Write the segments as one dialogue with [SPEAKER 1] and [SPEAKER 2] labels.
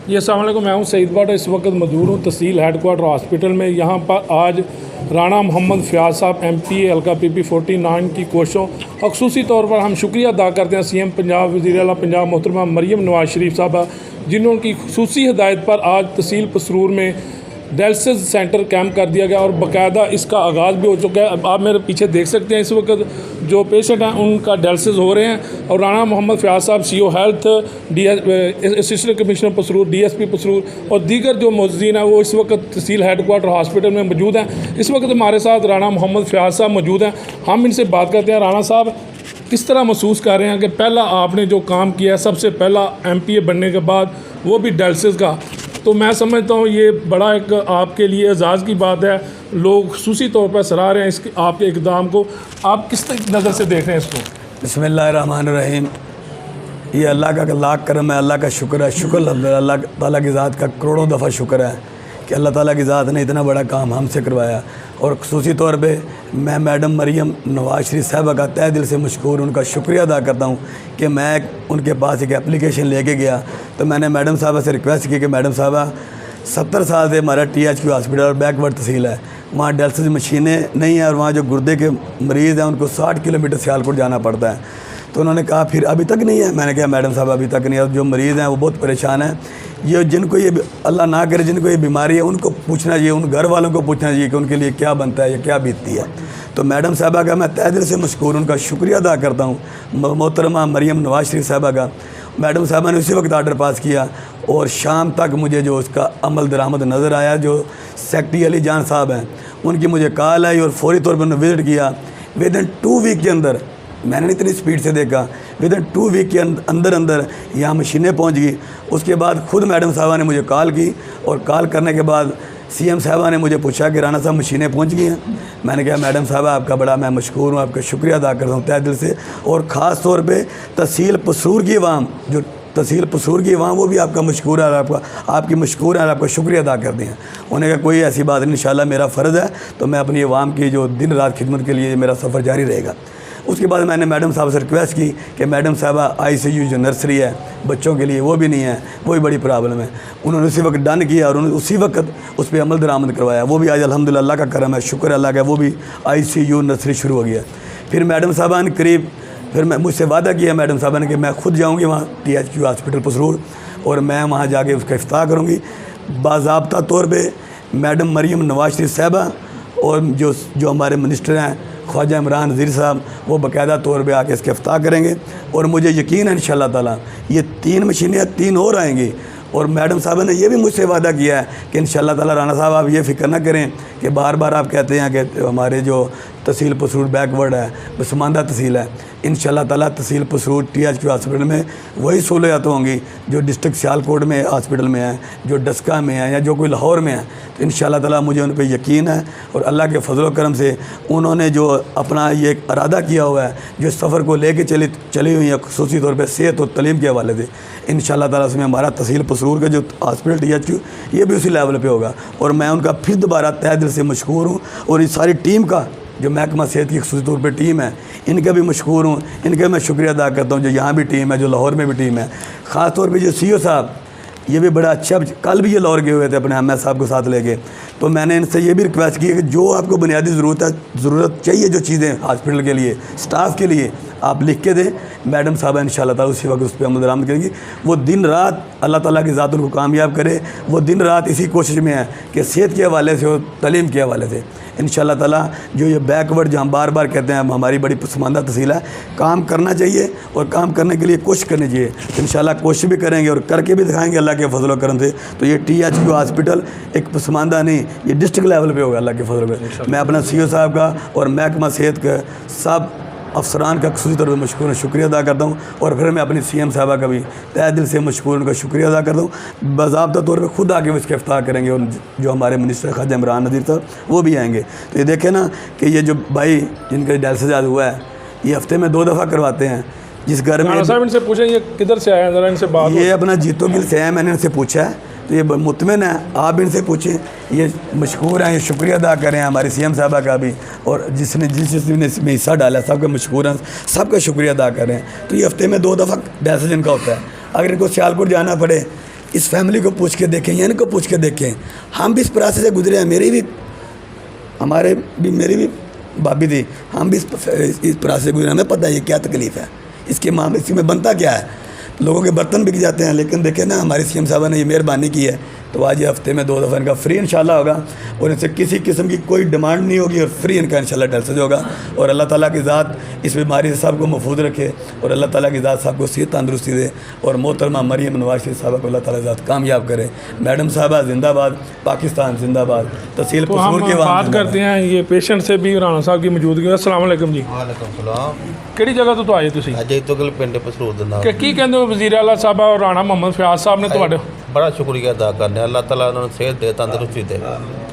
[SPEAKER 1] जी अस्सलाम वालेकुम, मैं हूं सईद भट्ट। इस वक्त मौजूद हूं तहसील हेडक्वार्टर हॉस्पिटल में। यहां पर आज राणा मोहम्मद फ़याज़ साहब MPA हल्का PP 49 की कोशिशों और ख़ुसूसी तौर पर हम शुक्रिया अदा करते हैं CM पंजाब वज़ीर आला पंजाब मोहतरमा मरियम नवाज़ शरीफ साहबा, जिन्होंने की ख़ुसूसी हिदायत पर आज तहसील पसरूर में डायलिसिस सेंटर कैंप कर दिया गया और बाकायदा इसका आगाज़ भी हो चुका है। अब आप मेरे पीछे देख सकते हैं, इस वक्त जो पेशेंट हैं उनका डायलिसिस हो रहे हैं और राणा मोहम्मद फ़याज़ साहब CO health, assistant commissioner Pasrur, DSP Pasrur और दीगर जो मुअज़्ज़िन हैं वो इस वक्त तहसील हेडक्वार्टर हॉस्पिटल में मौजूद हैं। इस वक्त हमारे साथ राणा मोहम्मद फ़याज़ साहब मौजूद हैं। हम इनसे बात करते हैं। राणा साहब, किस तरह महसूस कर रहे हैं कि पहला आपने जो काम किया सबसे पहला MPA बनने के बाद, वो भी डायलिसिस का, तो मैं समझता हूँ ये बड़ा एक आपके लिए एजाज़ की बात है। लोग ख़ुसूसी तौर पर सराह रहे हैं इसके आपके इक़दाम को। आप किस नज़र से देख रहे हैं इसको?
[SPEAKER 2] बिस्मिल्लाहिर्रहमानिर्रहीम। ये अल्लाह का लाख करम है, अल्लाह का शुक्र है। शुक्र अल्लाह ताला की ज़ात का करोड़ों दफ़ा शुक्र है कि अल्लाह ताला की ज़ात ने इतना बड़ा काम हमसे करवाया। और ख़ुसूसी तौर पे मैं मैडम मरियम नवाज़ शरीफ साहबा का तहे दिल से मशकूर, उनका शुक्रिया अदा करता हूँ कि मैं उनके पास एक एप्लीकेशन लेके गया तो मैंने मैडम साहबा से रिक्वेस्ट की कि मैडम साहबा 70 साल से हमारा THQ हॉस्पिटल और बैकवर्ड तहसील है, वहाँ डायलिसिस मशीनें नहीं हैं और वहाँ जो गुर्दे के मरीज़ हैं उनको 60 किलोमीटर सियालकोट जाना पड़ता है। तो उन्होंने कहा फिर अभी तक नहीं है। मैंने कहा मैडम साहब अभी तक नहीं है। जो मरीज़ हैं वो बहुत परेशान हैं। ये जिनको ये अल्लाह ना करे जिनको ये बीमारी है उनको पूछना चाहिए, उन घर वालों को पूछना चाहिए कि उनके लिए क्या बनता है या क्या बीतती है। तो मैडम साहबा का मैं तहे दिल से मशकूर, उनका शुक्रिया अदा करता हूँ। मोहतरमा मरियम नवाज़ शरीफ साहबा का, मैडम साहबा ने उसी वक्त आर्डर पास किया और शाम तक मुझे जो उसका अमल दरामद नज़र आया। जो सेक्रेटरी अली जान साहब हैं उनकी मुझे कॉल आई और फौरी तौर पर उन्होंने विज़िट किया। विदिन 2 वीक के अंदर, मैंने इतनी स्पीड से देखा, विदिन 2 वीक के अंदर यहाँ मशीनें पहुँच गई। उसके बाद खुद मैडम साहबा ने मुझे कॉल की और कॉल करने के बाद CM साहबा ने मुझे पूछा कि राणा साहब मशीनें पहुँच गई हैं। मैंने कहा मैडम साहबा आपका बड़ा मैं मशकूर हूँ, आपका शुक्रिया अदा करता हूँ तहे दिल से। और ख़ास तौर पे तहसील पसरूर की अवाम, जो तहसील पसरूर की अवाम वो भी आपका मशकूर है और आपकी मशकूर है और आपका शुक्रिया अदा करते हैं। उन्होंने कहा कोई ऐसी बात नहीं, इंशाल्लाह मेरा फ़र्ज़ है तो मैं अपनी अवाम की जो दिन रात खिदमत के लिए मेरा सफ़र जारी रहेगा। उसके बाद मैंने मैडम साहब से रिक्वेस्ट की कि मैडम साहबा ICU जो नर्सरी है बच्चों के लिए वो भी नहीं है, वो भी बड़ी प्रॉब्लम है। उन्होंने उसी वक्त डन किया और उन्होंने उसी वक्त उस पर अमल दरामद करवाया। वो भी आज अल्हम्दुलिल्लाह अल्लाह का करम है, शुक्र अल्लाह का, वो भी ICU नर्सरी शुरू हो गया। फिर मैडम साहबा ने फिर मैं मुझसे वादा किया मैडम साहबा ने कि मैं खुद जाऊँगी वहाँ THQ हॉस्पिटल पसरूर और मैं वहाँ जाके उसका इफ्ताह करूँगी। बाज़ाब्ता तौर पर मैडम मरियम नवाज़ शरीफ साहबा और जो हमारे मिनिस्टर हैं ख्वाजा इमरान वज़ीर साहब, वो बाकायदा तौर पे आके इसके इफ्ताह करेंगे। और मुझे यकीन है इंशाअल्लाह ताला ये 3 मशीनें 3 और आएंगी। और मैडम साहब ने ये भी मुझसे वादा किया है कि इंशाअल्लाह ताला राणा साहब आप ये फ़िक्र ना करें कि बार बार आप कहते हैं कि हमारे जो तहसील पसरूर बैकवर्ड है, पसमानदा तहसील है। इंशाअल्लाह ताला तहसील पसरूर THQ हॉस्पिटल में वही सहूलियात होंगी जो डिस्ट्रिक्ट सियालकोट में हॉस्पिटल में है, जो डस्का में है या जो कोई लाहौर में है। तो इंशाअल्लाह ताला मुझे उन पर यकीन है और अल्लाह के फजल करम से उन्होंने जो अपना ये एक इरादा किया हुआ है, जो सफ़र को लेके चली हुई है ख़ुसूसी तौर पर सेहत और तलीम के हवाले से, इंशाअल्लाह ताला उसमें हमारा तहसील पसरूर का जो हॉस्पिटल THQ ये भी उसी लेवल पे होगा। और मैं उनका फिर दोबारा तहे दिल से मशकूर हूँ। और इस सारी टीम का जो महकमा सेहत की ख़ुसूसी तौर पर टीम है, इनका भी मशकूर हूँ, इनका मैं शुक्रिया अदा करता हूँ। जो यहाँ भी टीम है, जो लाहौर में भी टीम है, ख़ास तौर पर जो CO साहब, ये भी बड़ा अच्छा, कल भी ये लाहौर गए हुए थे अपने अहमद साहब को साथ लेके। तो मैंने इनसे ये भी रिक्वेस्ट की है कि जो आपको बुनियादी ज़रूरत चाहिए, जो चीज़ें हॉस्पिटल के लिए, स्टाफ के लिए, आप लिख के दें। मैडम साहब इंशाअल्लाह ताला उसी वक्त उस पर अमल दरामद करेंगी। वो दिन रात अल्लाह ताला की ज़ात उनको कामयाब करे। वो दिन रात इसी कोशिश में है कि सेहत के हवाले से और तलीम के हवाले से इंशाअल्लाह ताला जो ये बैकवर्ड, जो हम बार बार कहते हैं हमारी बड़ी पसमानदा तहसील है, काम करना चाहिए और काम करने के लिए कोशिश करनी चाहिए। इंशाअल्लाह कोशिश भी करेंगे और करके भी दिखाएंगे अल्लाह के फजल करम से। तो ये THQ हॉस्पिटल एक पसमानदा नहीं, ये डिस्ट्रिक्ट लेवल पे होगा अल्लाह के फजल पे। मैं अपना CO साहब का और महकमा सेहत का सब अफसरान का ख़ुसूसी तौर पर मशकूर शुक्रिया अदा करता हूँ। और फिर मैं अपनी CM साहबा का भी तहे दिल से मशकूर, उनका शुक्रिया अदा करता हूँ। बाज़ाब्ता तौर पर खुद आके इसका इफ्ताह करेंगे और जो हमारे मिनिस्टर ख्वाजा इमरान वज़ीर साहब वो भी आएंगे। तो ये देखें ना कि ये जो भाई जिनका डायलिसिस आज हुआ है, ये हफ्ते में 2 दफ़ा करवाते हैं। जिस घर में
[SPEAKER 1] साहब इनसे पूछें ये किधर से आया है, ज़रा इनसे बात।
[SPEAKER 2] ये अपना जीतो गिल से आया, मैंने इनसे पूछा है तो ये मुतमिन है। आप इनसे पूछें, ये मशकूर हैं, ये शुक्रिया अदा करें हमारी CM साहबा का भी। और जिसने इसमें हिस्सा डाला सबका मशकूर हैं, सबका शुक्रिया अदा करें। तो ये हफ्ते में 2 दफ़ा डायलिसिस इनका होता है। अगर इनको सियालकोट जाना पड़े इस फैमिली को पूछ के देखें या इनको पूछ के देखें। हम भी इस प्रोसेस से गुजरे हैं, मेरी भी भाभी थी, हम भी इस प्रोसेस से गुजरे, हमें पता है ये क्या तकलीफ़ है, इसके मामले इसमें बनता क्या है। लोगों के बर्तन बिक जाते हैं, लेकिन देखें ना हमारे सीएम साहब ने ये मेहरबानी की है, तो आज ये हफ्ते में 2 दफ़ा इनका फ्री इंशाल्लाह होगा और इनसे किसी किस्म की कोई डिमांड नहीं होगी और फ्री इनका इंशाल्लाह डायलिसिस होगा। और अल्लाह ताला की ज़ात इस बीमारी से सबको महफूज रखे और अल्लाह ताला की ज़ात सबको सेहत तंदुरुस्ती दे और मोहतरमा मरियम नवाज शरीफ साहब को अल्लाह ताला की ज़ात कामयाब करे। मैडम साहबा जिंदाबाद, पाकिस्तान जिंदाबाद, तहसील
[SPEAKER 1] तो हम
[SPEAKER 2] कसूर के
[SPEAKER 1] बात करते हैं ये पेशेंट से भी, राणा साहब की मौजूदगी में। अस्सलाम वालेकुम जी,
[SPEAKER 3] वालेकुम सलाम।
[SPEAKER 1] ਕਿਹੜੀ ਜਗ੍ਹਾ ਤੋਂ ਆਏ ਤੁਸੀਂ
[SPEAKER 3] ਅਜੇ ਤੋਂ ਗਲ ਪਿੰਡ ਪਸਰੂਰ ਦੇ ਨਾਲ
[SPEAKER 1] ਕਿ ਕੀ ਕਹਿੰਦੇ ਹੋ ਵਜ਼ੀਰ ਆਲਾ ਸਾਹਿਬ ਔਰ ਰਾਣਾ ਮੁਹੰਮਦ ਫਿਆਜ਼ ਸਾਹਿਬ ਨੇ ਤੁਹਾਡੇ
[SPEAKER 3] ਬੜਾ ਸ਼ੁਕਰੀਆ ਅਦਾ करने अल्लाह ताला उन्होंने सेहत दे तंदुरुस्ती दे।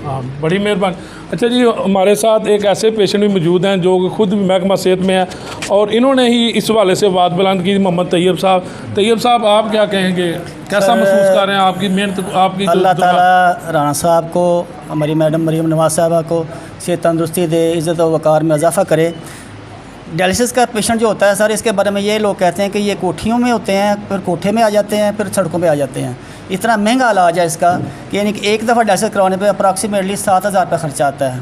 [SPEAKER 1] हाँ, बड़ी मेहरबानी। अच्छा जी, हमारे साथ एक ऐसे पेशेंट भी मौजूद हैं जो खुद भी महकमा सेहत में है और इन्होंने ही इस हवाले से बात बुलंद की। मोहम्मद तैयब साहब, आप क्या कहेंगे, कैसा महसूस कर रहे हैं आपकी मेहनत, आपकी
[SPEAKER 4] अल्लाह ताला राणा साहब को, हमारी मैडम मरियम नवाज साहबा को सेहत तंदुरुस्ती दे, इज़्ज़त और वक़ार में इजाफ़ा करे। डायलिसिस का पेशेंट जो होता है सर, इसके बारे में ये लोग कहते हैं कि ये कोठियों में होते हैं, फिर कोठे में आ जाते हैं, फिर सड़कों पे आ जाते हैं। इतना महंगा इलाज है इसका कि यानी कि एक दफ़ा डायलिसिस करवाने पे अप्रॉक्सीमेटली 7,000 रुपये खर्चा आता है।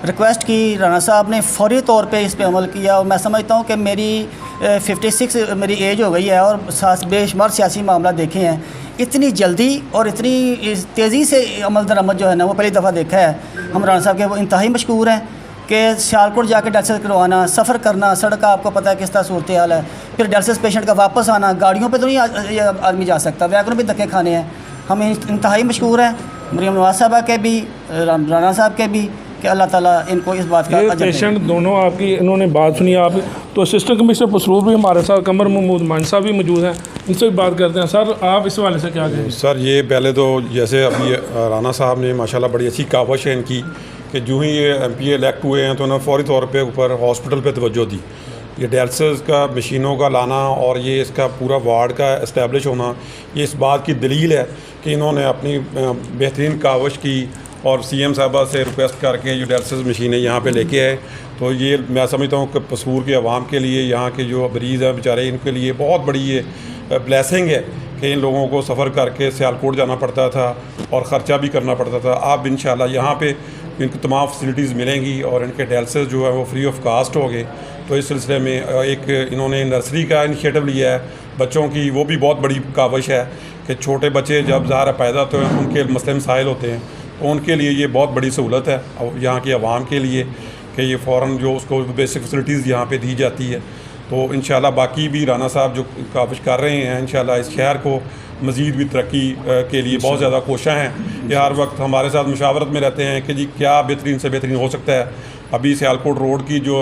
[SPEAKER 4] रिक्वेस्ट की, राणा साहब ने फौरी तौर पे इस पे अमल किया और मैं समझता हूँ कि मेरी 56 मेरी एज हो गई है और बेशुमार सियासी मामला देखे हैं, इतनी जल्दी और इतनी तेज़ी से अमल दरामद जो है ना वो पहली दफ़ा देखा है। हम राणा साहब के वो इंतहाई मशकूर हैं कि सियालकोट जाके डायलिसिस करवाना, सफ़र करना, सड़क का आपको पता है किस तरह सूरत हाल है, फिर डायलिसिस पेशेंट का वापस आना, गाड़ियों पे तो नहीं आदमी जा सकता, वैगनों भी धक्के खाने हैं। हम इंतहाई मशकूर हैं मरियम नवाज साहबा के भी, राणा साहब के भी, कि अल्लाह ताला इनको इस बात का अजर दे।
[SPEAKER 1] पेशेंट दोनों आपकी इन्होंने बात सुनी आप, तो असिस्टेंट कमिश्नर पसरूर भी हमारे साथ कमर महमूद मान साहब भी मौजूद हैं, इनसे भी बात करते हैं। सर, आप इस हवाले से क्या कहेंगे?
[SPEAKER 5] सर, ये पहले तो जैसे अभी राना साहब ने माशाल्लाह बड़ी अच्छी कावश है इनकी कि जो ही ये MPA इलेक्ट हुए हैं तो उन्होंने फ़ौरी तौर पे ऊपर हॉस्पिटल पे तवज्जो दी। ये डायलिसिस का मशीनों का लाना और ये इसका पूरा वार्ड का इस्टेब्लिश होना, ये इस बात की दलील है कि इन्होंने अपनी बेहतरीन कावश की और CM साहबा से रिक्वेस्ट करके जो डायलिसिस मशीनें यहाँ पे लेके आए। तो ये मैं समझता हूँ कि पसूर के अवाम के लिए, यहाँ के जो मरीज़ हैं बेचारे, इनके लिए बहुत बड़ी ये ब्लेसिंग है कि इन लोगों को सफ़र करके सियालकोट जाना पड़ता था और ख़र्चा भी करना पड़ता था। अब इंशाल्लाह यहाँ पे इनको तमाम फैसिलिटीज़ मिलेंगी और इनके डायलिसिस जो है वो फ्री ऑफ कास्ट हो गए। तो इस सिलसिले में एक इन्होंने नर्सरी का इनिशिएटिव लिया है बच्चों की, वो भी बहुत बड़ी कावश है कि छोटे बच्चे जब ज़ाहिर पैदा होते हैं उनके मसले मसाइल होते हैं, तो उनके लिए ये बहुत बड़ी सहूलत है और यहाँ की आवाम के लिए कि ये फ़ौरन जो उसको बेसिक फैसिलिटीज़ यहाँ पे दी जाती है। तो इंशाल्लाह बाकी भी राना साहब जो काविश कर रहे हैं, इंशाल्लाह इस शहर को मज़ीद भी तरक्की के लिए बहुत ज़्यादा कोशिश हैं। ये हर वक्त हमारे साथ मुशावरत में रहते हैं कि जी क्या बेहतरीन से बेहतरीन हो सकता है। अभी सियालकोट रोड की जो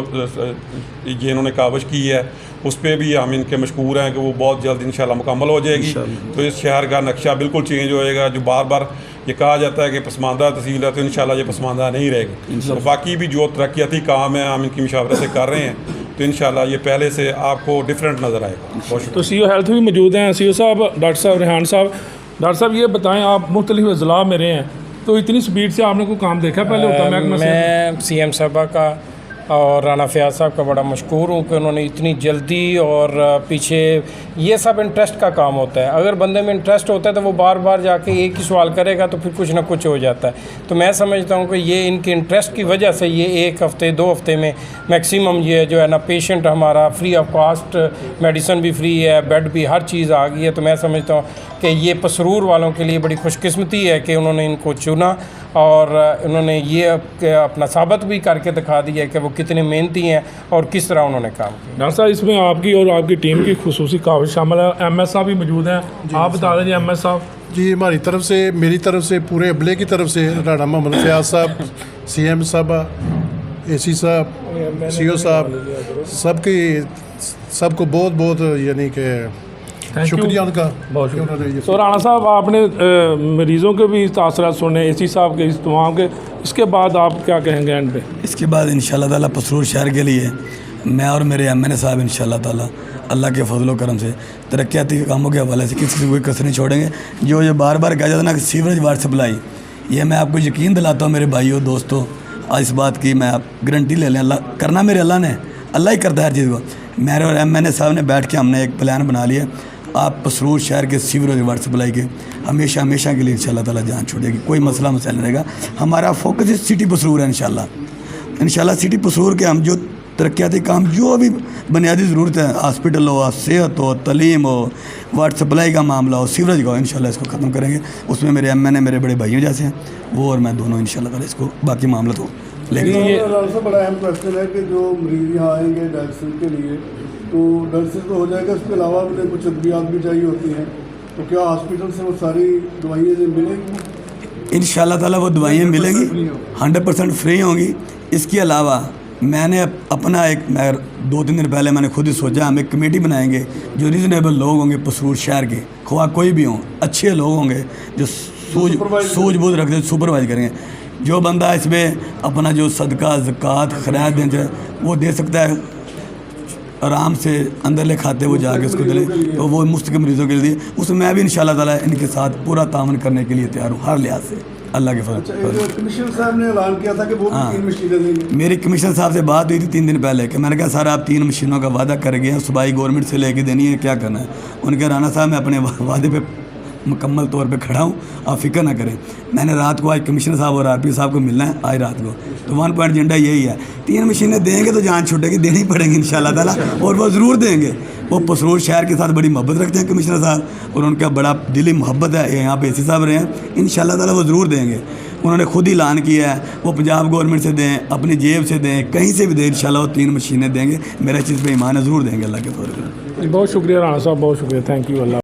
[SPEAKER 5] ये इन्होंने काविश की है उस पर भी हम इनके मशकूर हैं कि वो बहुत जल्द इंशाल्लाह मुकम्मल हो जाएगी। तो इस शहर का नक्शा बिल्कुल चेंज होएगा। जो बार बार ये कहा जाता है कि पसमानदा तहसील है, तो इंशाल्लाह ये पसमानदा नहीं रहेगी। तो बाकी भी जो तरक्याती काम है हम इनकी मुशावरत से कर रहे हैं, तो इंशाल्लाह ये पहले से आपको डिफरेंट नज़र आएगा। बहुत शुक्रिया।
[SPEAKER 1] तो CO हेल्थ भी मौजूद हैं, CO साहब, डॉक्टर साहब रेहान साहब। डॉक्टर साहब, ये बताएं, आप मुख्तलिफ अज़ला में रहे हैं, तो इतनी स्पीड से आपने कोई काम देखा पहले होता?
[SPEAKER 6] मैं CM साहबा का और राना फयाज साहब का बड़ा मशकूर हूँ कि उन्होंने इतनी जल्दी और पीछे, ये सब इंटरेस्ट का काम होता है। अगर बंदे में इंटरेस्ट होता है तो वो बार बार जाके एक ही सवाल करेगा तो फिर कुछ ना कुछ हो जाता है। तो मैं समझता हूँ कि ये इनके इंटरेस्ट की वजह से ये 1 हफ़्ते 2 हफ़्ते में मैक्सिमम ये जो है ना पेशेंट हमारा फ्री ऑफ कास्ट, मेडिसिन भी फ्री है, बेड भी, हर चीज़ आ गई है। तो मैं समझता हूँ कि ये पसरूर वालों के लिए बड़ी खुशकिस्मती है कि उन्होंने इनको चुना और उन्होंने ये अपना साबित भी करके दिखा दिया कि वो कितने मेहनती हैं और किस तरह उन्होंने काम किया।
[SPEAKER 1] डॉक्टर साहब, इसमें आपकी और आपकी टीम की खुसूसी काविश शामिल है। MS साहब भी मौजूद हैं, आप बता दें MS साहब।
[SPEAKER 7] जी, हमारी तरफ से, मेरी तरफ से, पूरे अबले की तरफ से राणा मोहम्मद फयाज साहब, CM साहब, AC साहब, CO साहब, सबको बहुत बहुत यानी कि शुक्रिया उनका।
[SPEAKER 1] तो राणा साहब, आपने मरीज़ों के भी तासरात सुने, AC साहब के, इस तमाम के, इसके बाद आप क्या कहेंगे एंड पे?
[SPEAKER 2] इसके बाद इंशाल्लाह ताला पसरूर शहर के लिए मैं और मेरे MNA साहब इंशाल्लाह ताला अल्लाह के फजलो करम से तरक्याती के कामों के हवाले से किसी से कोई कसर नहीं छोड़ेंगे। जो बार बार कहा जाता है ना कि सीवरेज वाटर सप्लाई, ये मैं आपको यकीन दिलाता हूँ मेरे भाइयों दोस्तों, आज इस बात की मैं आप गारंटी ले लें। अल्लाह करना मेरे अल्लाह ने, अल्लाह ही करता है हर चीज़ को। मेरे और MNA साहब ने बैठ के हमने एक प्लान बना लिया। आप पसरूर शहर के सीवरेज वाटर सप्लाई के हमेशा हमेशा के लिए इंशाल्लाह ताला जान छोड़ेगी, कोई मसला मसाइल नहीं रहेगा। हमारा फोकस है सिटी पसरूर है इंशाल्लाह सिटी पसरूर के हम जो तरक्याती काम जो भी बुनियादी ज़रूरत है, हॉस्पिटल हो, सेहत हो, तलीम हो, वाटर सप्लाई का मामला हो, सीवरेज का हो, इंशाल्लाह इसको ख़त्म करेंगे। उसमें मेरे एमएनए मेरे बड़े भाइयों जैसे हैं, वो और मैं दोनों इंशाल्लाह ताला इसको बाकी मामला तो लेकिन
[SPEAKER 8] सबसे बड़ा अहम क्वेश्चन है कि जो मरीज यहाँ आएंगे डायलिसिस के लिए, तो डायलिसिस तो हो जाएगा, इसके अलावा उन्हें कुछ अद्वियात भी चाहिए होती हैं, तो क्या हॉस्पिटल से वो सारी दवाइयाँ मिलेंगी?
[SPEAKER 2] इंशाल्लाह ताला वो दवाइयाँ मिलेंगी, 100% फ्री होंगी। इसके अलावा मैंने अपना एक 2-3 दिन पहले मैंने खुद ही सोचा हम एक कमेटी बनाएंगे जो रीज़नेबल लोग होंगे पसरूर शहर के, ख्वाह कोई भी हों, अच्छे लोग होंगे जो सूझबूझ रखते सुपरवाइज करेंगे। जो बंदा इसमें अपना जो सदका ज़कात खैरात देना वो दे सकता है, आराम से अंदर ले खाते वो जाके उसको दिले, तो वो मुफ्त के मरीज़ों के लिए उसमें मैं भी इंशाल्लाह ताला इनके साथ पूरा तामन करने के लिए तैयार हूँ हर लिहाज से, अल्लाह के फजल।
[SPEAKER 8] कमिश्नर साहब ने ऐलान किया था कि वो 3 मशीनें देंगे।
[SPEAKER 2] मेरी कमिश्नर साहब से बात हुई थी 3 दिन पहले कि मैंने कहा सर आप 3 मशीनों का वादा कर गए हैं, सूबाई गवर्नमेंट से लेके देनी है, क्या करना है? उनके राना साहब मैं अपने वादे पे मुकम्मल तौर पे खड़ा हूँ, आप फिक्र ना करें। मैंने रात को आज कमिश्नर साहब और आरपी साहब को मिलना है आज रात को, तो 1 पॉइंट एजेंडा यही है, 3 मशीनें देंगे तो जान छूटेगी, देनी पड़ेंगी इंशाल्लाह ताला, और वो ज़रूर देंगे। वो पसरूर शहर के साथ बड़ी मोहब्बत रखते हैं कमिश्नर साहब, और उनका बड़ा दिली मोहब्बत है, यहाँ पे एसी साहब रहे हैं, इंशाल्लाह ताला वो ज़रूर देंगे। उन्होंने खुद ही ऐलान किया है, वो पंजाब गवर्नमेंट से दें, अपनी जेब से दें, कहीं से भी दें, इंशाल्लाह वो 3 मशीनें देंगे। मेरा इस चीज़ पर ईमान है, ज़रूर देंगे अल्लाह के फजल।
[SPEAKER 1] बहुत शुक्रिया राणा साहब, बहुत शुक्रिया, थैंक यू। अल्लाह